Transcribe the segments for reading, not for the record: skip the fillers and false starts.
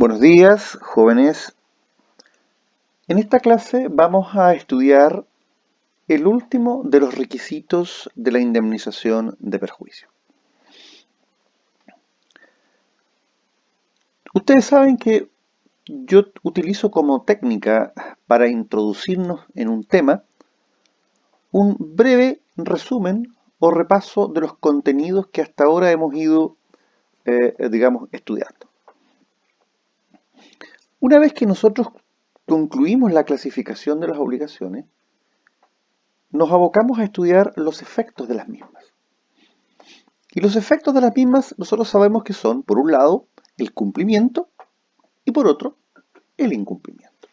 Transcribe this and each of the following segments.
Buenos días, jóvenes. En esta clase vamos a estudiar el último de los requisitos de la indemnización de perjuicio. Ustedes saben que yo utilizo como técnica para introducirnos en un tema un breve resumen o repaso de los contenidos que hasta ahora hemos ido, estudiando. Una vez que nosotros concluimos la clasificación de las obligaciones, nos abocamos a estudiar los efectos de las mismas. Y los efectos de las mismas nosotros sabemos que son, por un lado, el cumplimiento y por otro, el incumplimiento.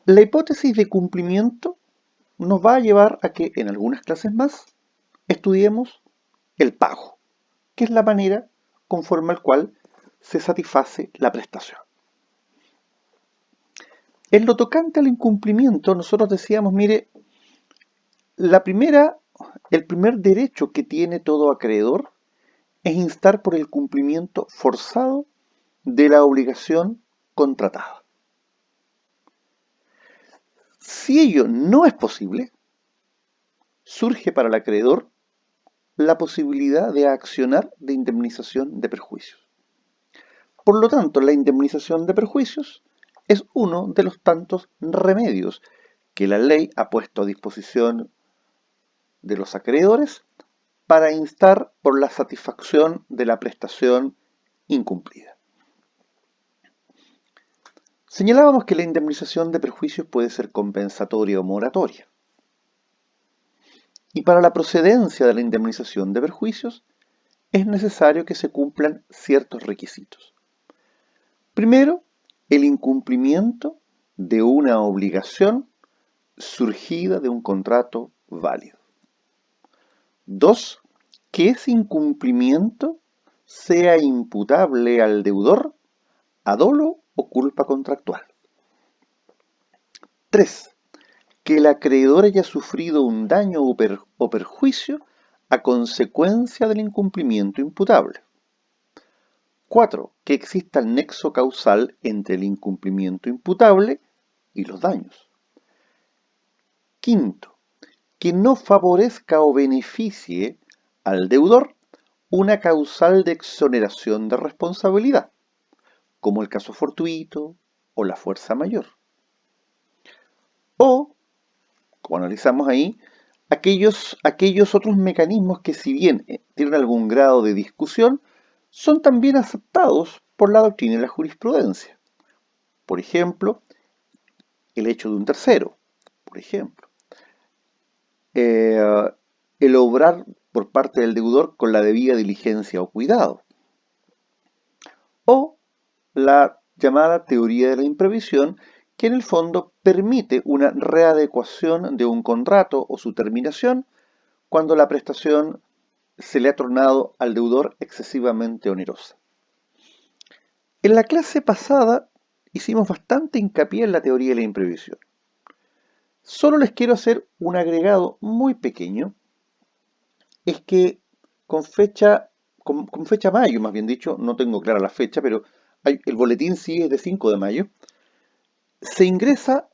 La hipótesis de cumplimiento nos va a llevar a que en algunas clases más estudiemos el pago, que es la manera conforme al cual se satisface la prestación. En lo tocante al incumplimiento, nosotros decíamos, mire, el primer derecho que tiene todo acreedor es instar por el cumplimiento forzado de la obligación contratada. Si ello no es posible, surge para el acreedor la posibilidad de accionar de indemnización de perjuicios. Por lo tanto, la indemnización de perjuicios es uno de los tantos remedios que la ley ha puesto a disposición de los acreedores para instar por la satisfacción de la prestación incumplida. Señalábamos que la indemnización de perjuicios puede ser compensatoria o moratoria. Y para la procedencia de la indemnización de perjuicios es necesario que se cumplan ciertos requisitos. Primero, el incumplimiento de una obligación surgida de un contrato válido. Dos, que ese incumplimiento sea imputable al deudor a dolo o culpa contractual. 3. Que el acreedor haya sufrido un daño o perjuicio a consecuencia del incumplimiento imputable. 4. Que exista el nexo causal entre el incumplimiento imputable y los daños. 5. Que no favorezca o beneficie al deudor una causal de exoneración de responsabilidad, como el caso fortuito o la fuerza mayor. O, como analizamos ahí, aquellos otros mecanismos que, si bien tienen algún grado de discusión, son también aceptados por la doctrina y la jurisprudencia. Por ejemplo, el hecho de un tercero. Por ejemplo, el obrar por parte del deudor con la debida diligencia o cuidado. O la llamada teoría de la imprevisión, que en el fondo permite una readecuación de un contrato o su terminación cuando la prestación se le ha tornado al deudor excesivamente onerosa. En la clase pasada hicimos bastante hincapié en la teoría de la imprevisión. Solo les quiero hacer un agregado muy pequeño, es que con fecha mayo, más bien dicho, no tengo clara la fecha, pero el boletín sí es de 5 de mayo, se ingresa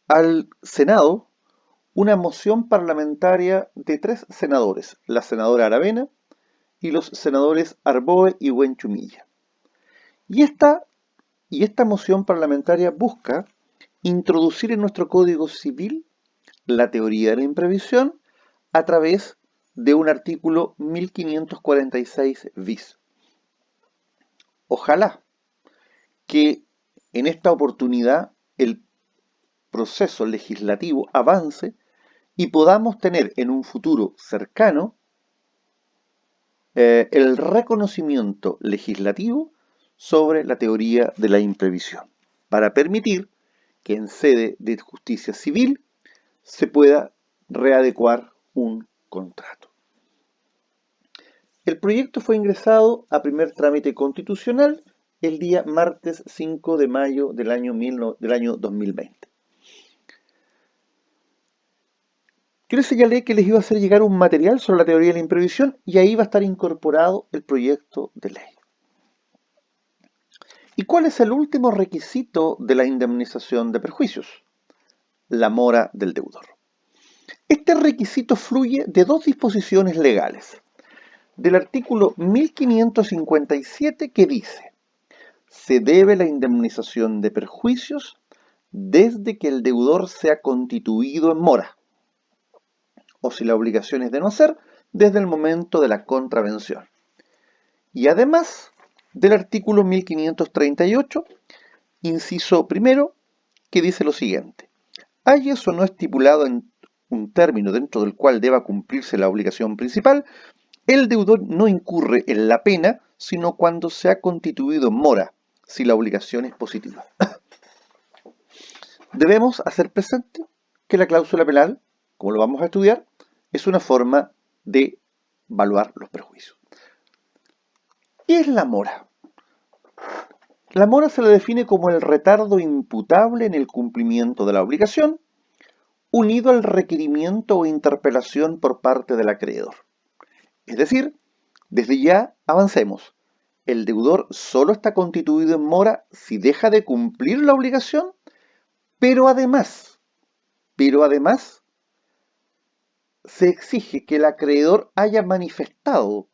al Senado una moción parlamentaria de 3 senadores, la senadora Aravena y los senadores Arboe y Buenchumilla. Y esta moción parlamentaria busca introducir en nuestro Código Civil la teoría de la imprevisión a través de un artículo 1546 bis. Ojalá que en esta oportunidad el proceso legislativo avance y podamos tener en un futuro cercano el reconocimiento legislativo sobre la teoría de la imprevisión, para permitir que en sede de justicia civil se pueda readecuar un contrato. El proyecto fue ingresado a primer trámite constitucional el día martes 5 de mayo del año 2020. Yo les señalé que les iba a hacer llegar un material sobre la teoría de la imprevisión y ahí va a estar incorporado el proyecto de ley. ¿Y cuál es el último requisito de la indemnización de perjuicios? La mora del deudor. Este requisito fluye de dos disposiciones legales. Del artículo 1557 que dice: se debe la indemnización de perjuicios desde que el deudor sea constituido en mora, o si la obligación es de no hacer, desde el momento de la contravención. Y además del artículo 1538, inciso primero, que dice lo siguiente: hay eso no estipulado en un término dentro del cual deba cumplirse la obligación principal, el deudor no incurre en la pena, sino cuando se ha constituido en mora, si la obligación es positiva. Debemos hacer presente que la cláusula penal, como lo vamos a estudiar, es una forma de evaluar los perjuicios. ¿Qué es la mora? La mora se le define como el retardo imputable en el cumplimiento de la obligación, unido al requerimiento o interpelación por parte del acreedor. Es decir, desde ya avancemos. El deudor solo está constituido en mora si deja de cumplir la obligación, pero además, se exige que el acreedor haya manifestado,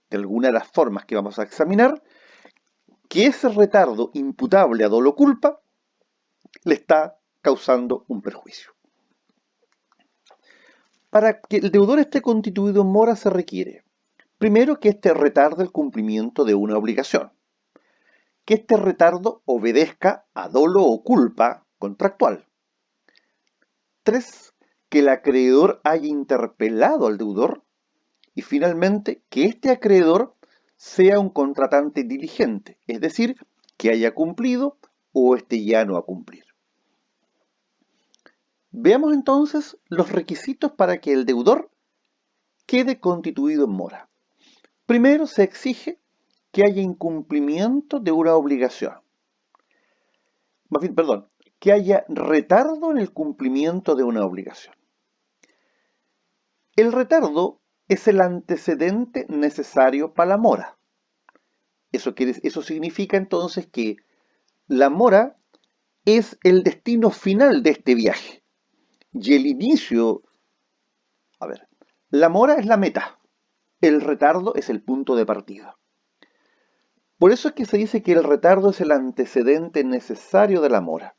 de alguna de las formas que vamos a examinar, que ese retardo imputable a dolo o culpa le está causando un perjuicio. Para que el deudor esté constituido en mora se requiere, primero, que éste retarde el cumplimiento de una obligación, que este retardo obedezca a dolo o culpa contractual. 3, que el acreedor haya interpelado al deudor. Y finalmente, que este acreedor sea un contratante diligente, es decir, que haya cumplido o esté llano a cumplir. Veamos entonces los requisitos para que el deudor quede constituido en mora. Primero, se exige que haya incumplimiento de una obligación. Que haya retardo en el cumplimiento de una obligación. El retardo es el antecedente necesario para la mora. Eso significa entonces que la mora es el destino final de este viaje. Y el inicio, la mora es la meta, el retardo es el punto de partida. Por eso es que se dice que el retardo es el antecedente necesario de la mora.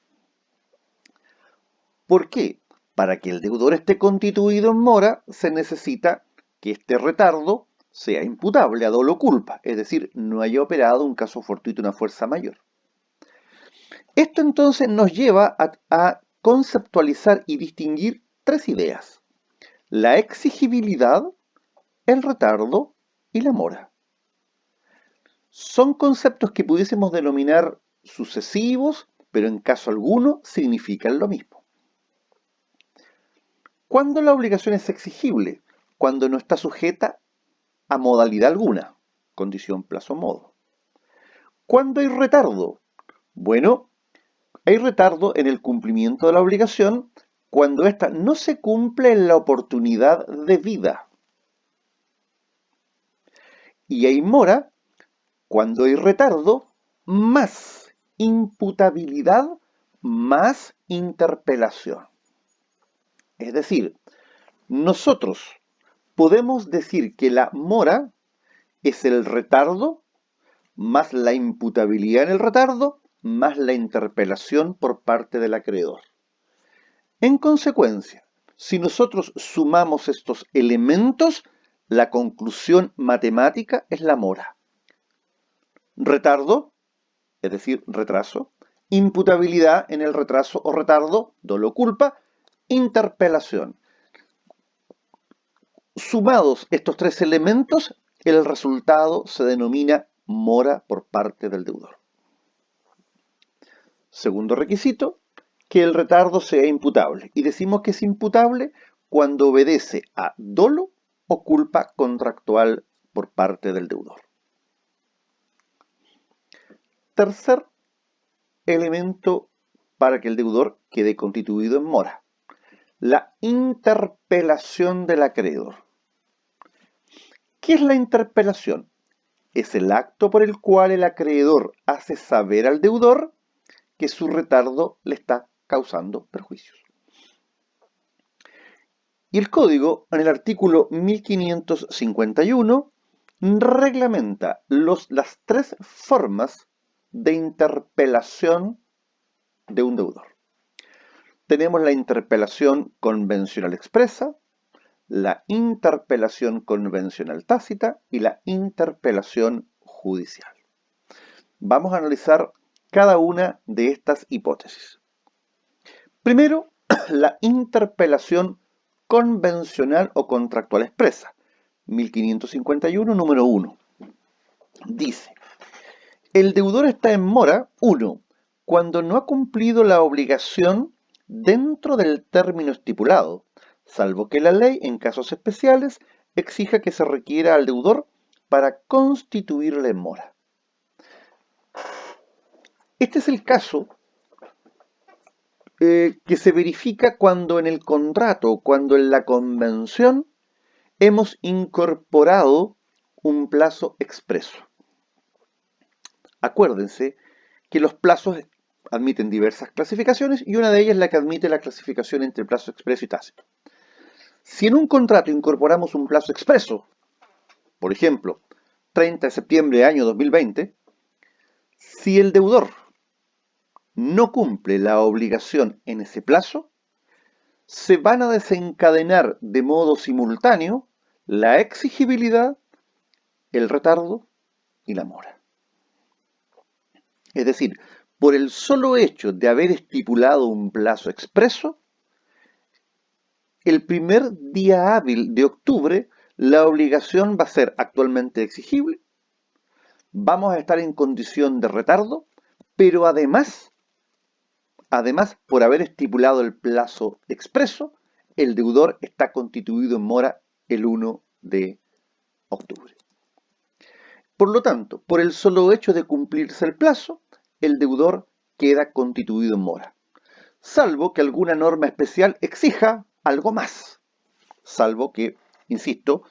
¿Por qué? Para que el deudor esté constituido en mora, se necesita que este retardo sea imputable a dolo culpa, es decir, no haya operado un caso fortuito, una fuerza mayor. Esto entonces nos lleva a conceptualizar y distinguir tres ideas: la exigibilidad, el retardo y la mora. Son conceptos que pudiésemos denominar sucesivos, pero en caso alguno significan lo mismo. ¿Cuándo la obligación es exigible? Cuando no está sujeta a modalidad alguna, condición, plazo, modo. ¿Cuándo hay retardo? Bueno, hay retardo en el cumplimiento de la obligación cuando ésta no se cumple en la oportunidad debida. Y hay mora cuando hay retardo más imputabilidad más interpelación. Es decir, nosotros podemos decir que la mora es el retardo más la imputabilidad en el retardo más la interpelación por parte del acreedor. En consecuencia, si nosotros sumamos estos elementos, la conclusión matemática es la mora. Retardo, es decir, retraso. Imputabilidad en el retraso o retardo, dolo o culpa. Interpelación. Sumados estos tres elementos, el resultado se denomina mora por parte del deudor. Segundo requisito, que el retardo sea imputable. Y decimos que es imputable cuando obedece a dolo o culpa contractual por parte del deudor. Tercer elemento para que el deudor quede constituido en mora: la interpelación del acreedor. ¿Qué es la interpelación? es el acto por el cual el acreedor hace saber al deudor que su retardo le está causando perjuicios. Y el código, en el artículo 1551, reglamenta las tres formas de interpelación de un deudor. Tenemos la interpelación convencional expresa, la interpelación convencional tácita y la interpelación judicial. Vamos a analizar cada una de estas hipótesis. Primero, la interpelación convencional o contractual expresa, 1551, número 1. Dice, el deudor está en mora, 1, cuando no ha cumplido la obligación dentro del término estipulado, salvo que la ley, en casos especiales, exija que se requiera al deudor para constituirle en mora. Este es el caso que se verifica cuando en el contrato, cuando en la convención, hemos incorporado un plazo expreso. Acuérdense que los plazos admiten diversas clasificaciones y una de ellas es la que admite la clasificación entre plazo expreso y tácito. Si en un contrato incorporamos un plazo expreso, por ejemplo, 30 de septiembre de año 2020, si el deudor no cumple la obligación en ese plazo, se van a desencadenar de modo simultáneo la exigibilidad, el retardo y la mora. Es decir, por el solo hecho de haber estipulado un plazo expreso, el primer día hábil de octubre, la obligación va a ser actualmente exigible, vamos a estar en condición de retardo, pero además, por haber estipulado el plazo expreso, el deudor está constituido en mora el 1 de octubre. Por lo tanto, por el solo hecho de cumplirse el plazo, el deudor queda constituido en mora, salvo que alguna norma especial exija algo más, salvo que, insisto,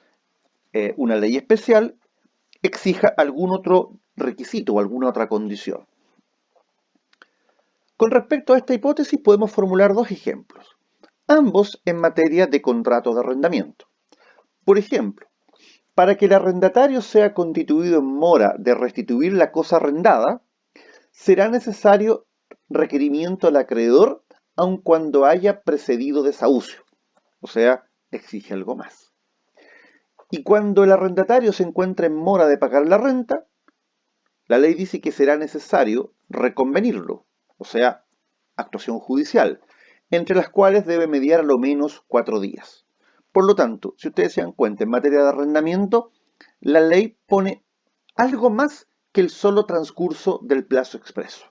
una ley especial exija algún otro requisito o alguna otra condición. Con respecto a esta hipótesis podemos formular dos ejemplos, ambos en materia de contrato de arrendamiento. Por ejemplo, para que el arrendatario sea constituido en mora de restituir la cosa arrendada, será necesario requerimiento al acreedor aun cuando haya precedido desahucio, o sea, exige algo más. Y cuando el arrendatario se encuentra en mora de pagar la renta, la ley dice que será necesario reconvenirlo, o sea, actuación judicial, entre las cuales debe mediar a lo menos 4 días. Por lo tanto, si ustedes se dan cuenta, en materia de arrendamiento, la ley pone algo más que el solo transcurso del plazo expreso.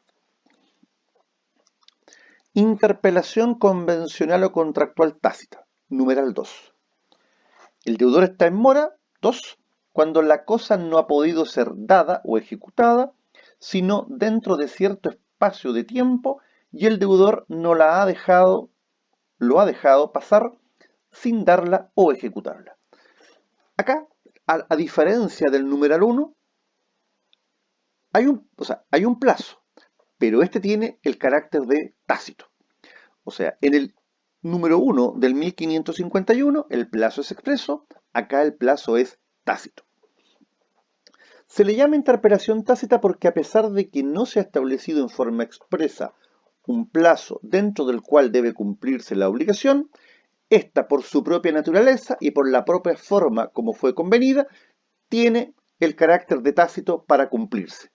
Interpelación convencional o contractual tácita, numeral 2. El deudor está en mora, 2, cuando la cosa no ha podido ser dada o ejecutada, sino dentro de cierto espacio de tiempo y el deudor no la ha dejado, lo ha dejado pasar sin darla o ejecutarla. Acá, a diferencia del numeral 1, hay un plazo, pero este tiene el carácter de tácito. O sea, en el número 1 del 1551, el plazo es expreso, acá el plazo es tácito. Se le llama interpelación tácita porque a pesar de que no se ha establecido en forma expresa un plazo dentro del cual debe cumplirse la obligación, esta por su propia naturaleza y por la propia forma como fue convenida, tiene el carácter de tácito para cumplirse.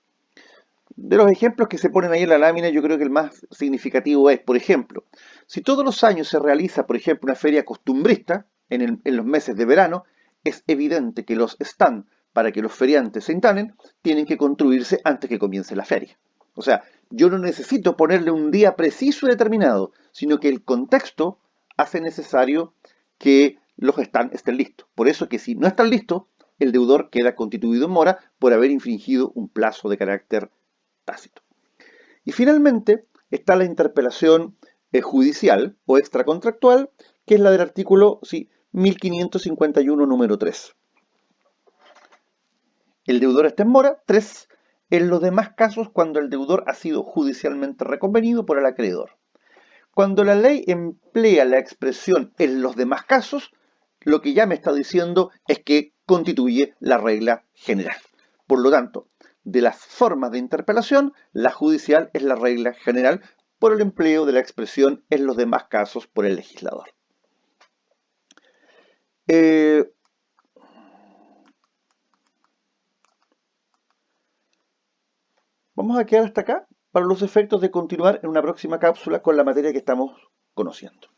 De los ejemplos que se ponen ahí en la lámina, yo creo que el más significativo es, por ejemplo, si todos los años se realiza, por ejemplo, una feria costumbrista en los meses de verano, es evidente que los stands para que los feriantes se instalen tienen que construirse antes que comience la feria. O sea, yo no necesito ponerle un día preciso y determinado, sino que el contexto hace necesario que los stands estén listos. Por eso que si no están listos, el deudor queda constituido en mora por haber infringido un plazo de carácter tácito. Y finalmente está la interpelación judicial o extracontractual, que es la del artículo 1551, número 3. el deudor está en mora. 3. En los demás casos cuando el deudor ha sido judicialmente reconvenido por el acreedor. Cuando la ley emplea la expresión en los demás casos, lo que ya me está diciendo es que constituye la regla general. Por lo tanto, de las formas de interpelación, la judicial es la regla general por el empleo de la expresión en los demás casos por el legislador. Vamos a quedar hasta acá para los efectos de continuar en una próxima cápsula con la materia que estamos conociendo.